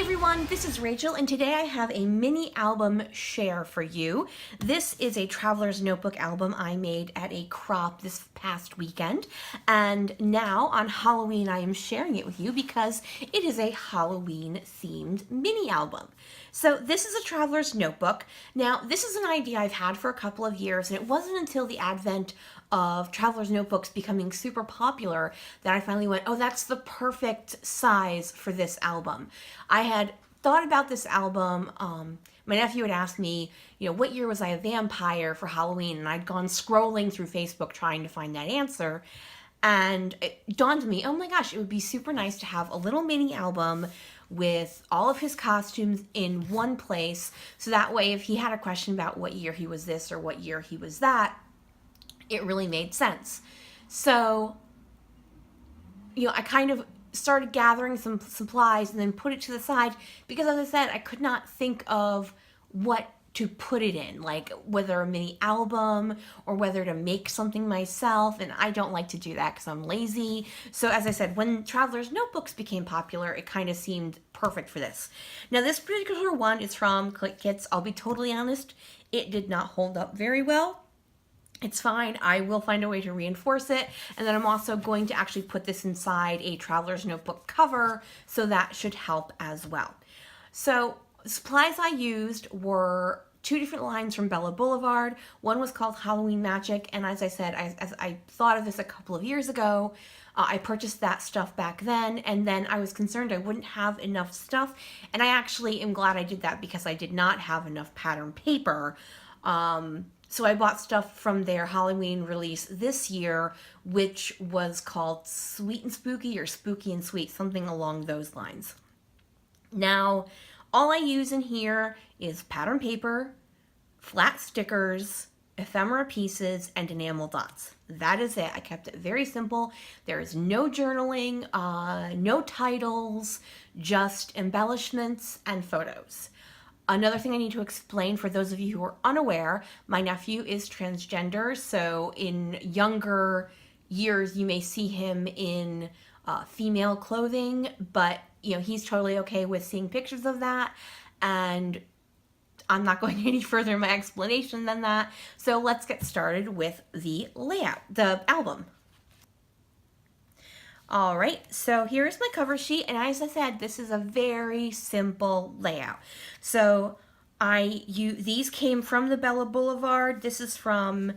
Hey everyone, this is Rachel, and today I have a mini album share for you. This is a Traveler's Notebook album I made at a crop this past weekend, and now on Halloween I am sharing it with you because it is a Halloween themed mini album. So this is a Traveler's Notebook. Now this is an idea I've had for a couple of years, and it wasn't until the advent of Traveler's Notebooks becoming super popular that I finally went, oh, that's the perfect size for this album. I had thought about this album. My nephew had asked me, what year was I a vampire for Halloween? And I'd gone scrolling through Facebook trying to find that answer. And it dawned on me, oh my gosh, it would be super nice to have a little mini album with all of his costumes in one place. So that way, if he had a question about what year he was this or what year he was that, it really made sense. So, I kind of started gathering some supplies and then put it to the side because, as I said, I could not think of what to put it in, like whether a mini album or whether to make something myself, and I don't like to do that because I'm lazy. So as I said, when Traveler's Notebooks became popular, it kind of seemed perfect for this. Now this particular one is from Click Kits. I'll be totally honest, it did not hold up very well. It's fine. I will find a way to reinforce it. And then I'm also going to actually put this inside a Traveler's Notebook cover, so that should help as well. So supplies I used were two different lines from Bella Blvd. One was called Halloween Magic, and as I said, I thought of this a couple of years ago. I purchased that stuff back then, and then I was concerned I wouldn't have enough stuff, and I actually am glad I did that because I did not have enough pattern paper. So I bought stuff from their Halloween release this year, which was called Sweet and Spooky or Spooky and Sweet, something along those lines. Now, all I use in here is pattern paper, flat stickers, ephemera pieces, and enamel dots. That is it. I kept it very simple. There is no journaling, no titles, just embellishments and photos. Another thing I need to explain for those of you who are unaware, my nephew is transgender, so in younger years you may see him in female clothing, but he's totally okay with seeing pictures of that, and I'm not going any further in my explanation than that. So let's get started with the layout, the album. All right, so here's my cover sheet, and as I said, this is a very simple layout. So these came from the Bella Blvd. This is from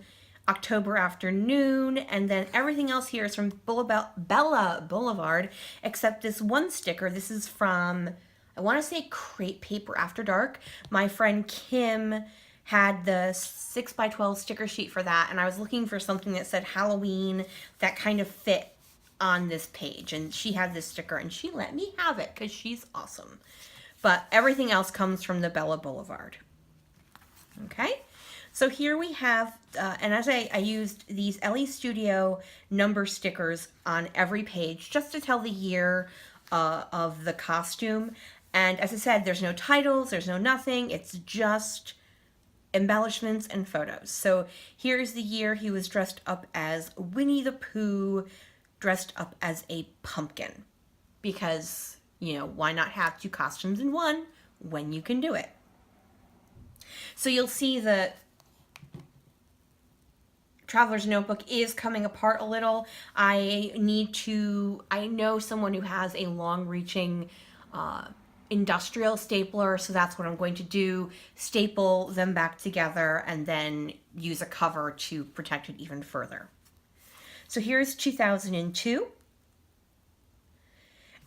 October Afternoon, and then everything else here is from Bella Blvd, except this one sticker. This is from, I want to say, Crepe Paper After Dark. My friend Kim had the 6x12 sticker sheet for that, and I was looking for something that said Halloween that kind of fit on this page, and she had this sticker and she let me have it because she's awesome. But everything else comes from the Bella Blvd. Okay, so here we have, and as I used these LE Studio number stickers on every page just to tell the year of the costume. And as I said, there's no titles, there's no nothing, it's just embellishments and photos. So here's the year he was dressed up as Winnie the Pooh, dressed up as a pumpkin, because why not have two costumes in one when you can do it? So you'll see the Traveler's Notebook is coming apart a little. I know someone who has a long-reaching industrial stapler, so that's what I'm going to do, staple them back together and then use a cover to protect it even further. So here's 2002,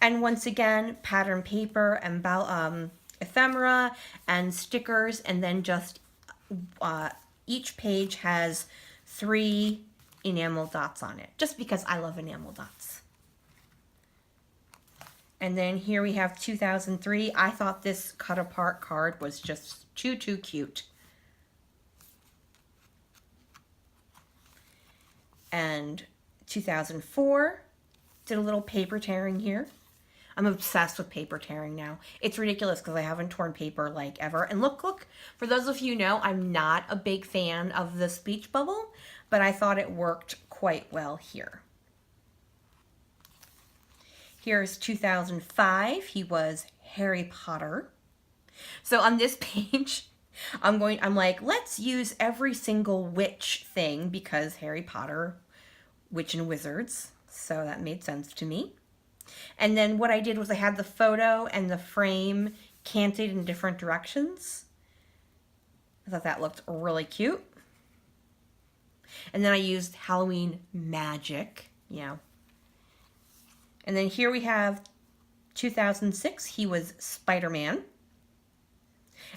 and once again, pattern paper and ephemera and stickers, and then just each page has 3 enamel dots on it, just because I love enamel dots. And then here we have 2003. I thought this cut apart card was just too cute. And 2004, did a little paper tearing here. I'm obsessed with paper tearing now. It's ridiculous because I haven't torn paper like ever. And look, for those of you who know, I'm not a big fan of the speech bubble, but I thought it worked quite well here. Here's 2005. He was Harry Potter. So on this page, I'm like, let's use every single witch thing because Harry Potter, witch and wizards. So that made sense to me. And then what I did was I had the photo and the frame canted in different directions. I thought that looked really cute. And then I used Halloween magic, And then here we have 2006. He was Spider-Man.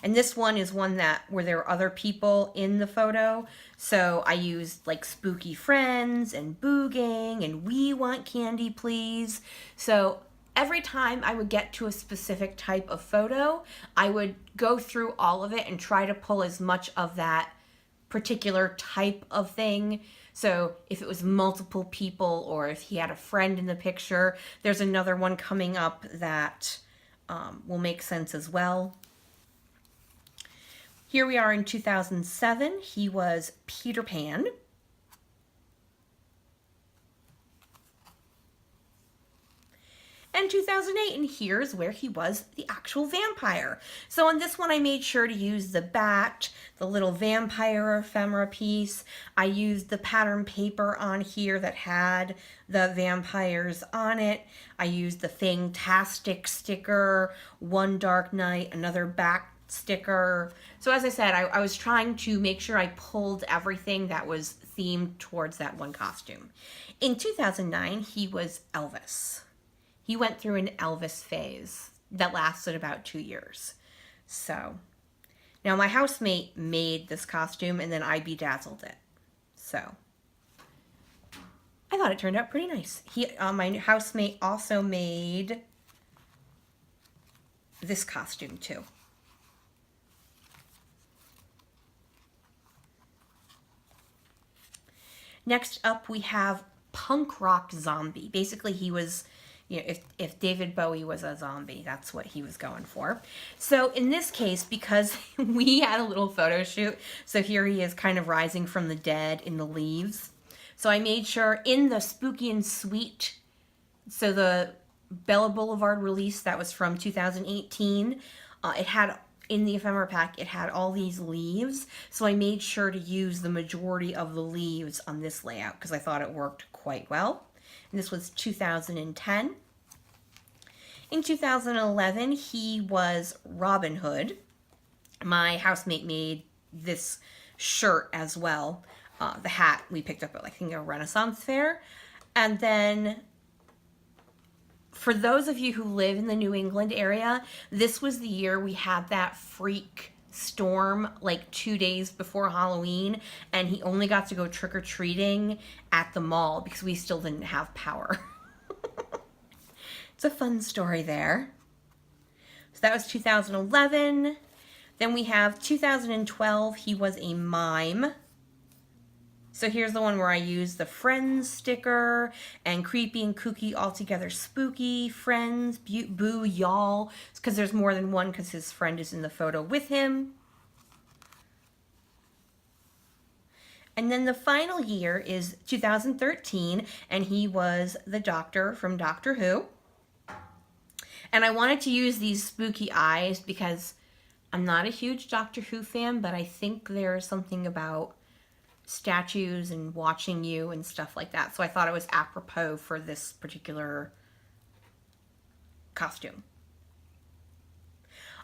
And this one is one where there were other people in the photo. So I used like spooky friends and Boo Gang and We Want Candy Please. So every time I would get to a specific type of photo, I would go through all of it and try to pull as much of that particular type of thing. So if it was multiple people or if he had a friend in the picture, there's another one coming up that will make sense as well. Here we are in 2007. He was Peter Pan. And 2008, and here's where he was the actual vampire. So on this one, I made sure to use the bat, the little vampire ephemera piece. I used the pattern paper on here that had the vampires on it. I used the Fantastic sticker, One Dark Night, another back sticker. So as I said, I was trying to make sure I pulled everything that was themed towards that one costume. In 2009, he was Elvis. He went through an Elvis phase that lasted about 2 years. So now my housemate made this costume and then I bedazzled it. So I thought it turned out pretty nice. My housemate also made this costume too. Next up, we have punk rock zombie. Basically, he was, if David Bowie was a zombie, that's what he was going for. So in this case, because we had a little photo shoot, so here he is kind of rising from the dead in the leaves. So I made sure in the Spooky and Sweet, so the Bella Blvd release that was from 2018, it had, in the ephemera pack, it had all these leaves, so I made sure to use the majority of the leaves on this layout because I thought it worked quite well. And this was 2010. In 2011, he was Robin Hood. My housemate made this shirt as well. The hat we picked up at, I think, a Renaissance fair. And then for those of you who live in the New England area, this was the year we had that freak storm like 2 days before Halloween, and he only got to go trick-or-treating at the mall because we still didn't have power. It's a fun story there. So that was 2011. Then we have 2012. He was a mime. So here's the one where I used the Friends sticker and creepy and kooky altogether spooky, Friends, boo, y'all, because there's more than one because his friend is in the photo with him. And then the final year is 2013, and he was the Doctor from Doctor Who. And I wanted to use these spooky eyes because I'm not a huge Doctor Who fan, but I think there's something about statues and watching you and stuff like that. So I thought it was apropos for this particular costume.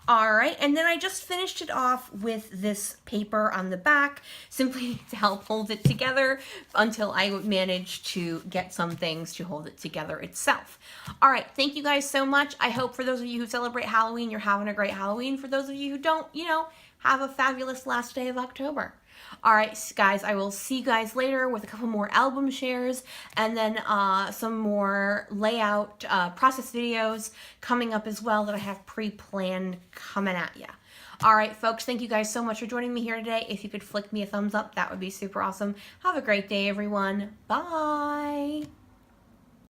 All right, and then I just finished it off with this paper on the back, simply to help hold it together until I managed to get some things to hold it together itself. All right, thank you guys so much. I hope for those of you who celebrate Halloween, you're having a great Halloween. For those of you who don't, have a fabulous last day of October. All right, guys, I will see you guys later with a couple more album shares and then some more layout process videos coming up as well that I have pre-planned coming at you. All right, folks, thank you guys so much for joining me here today. If you could flick me a thumbs up, that would be super awesome. Have a great day, everyone. Bye.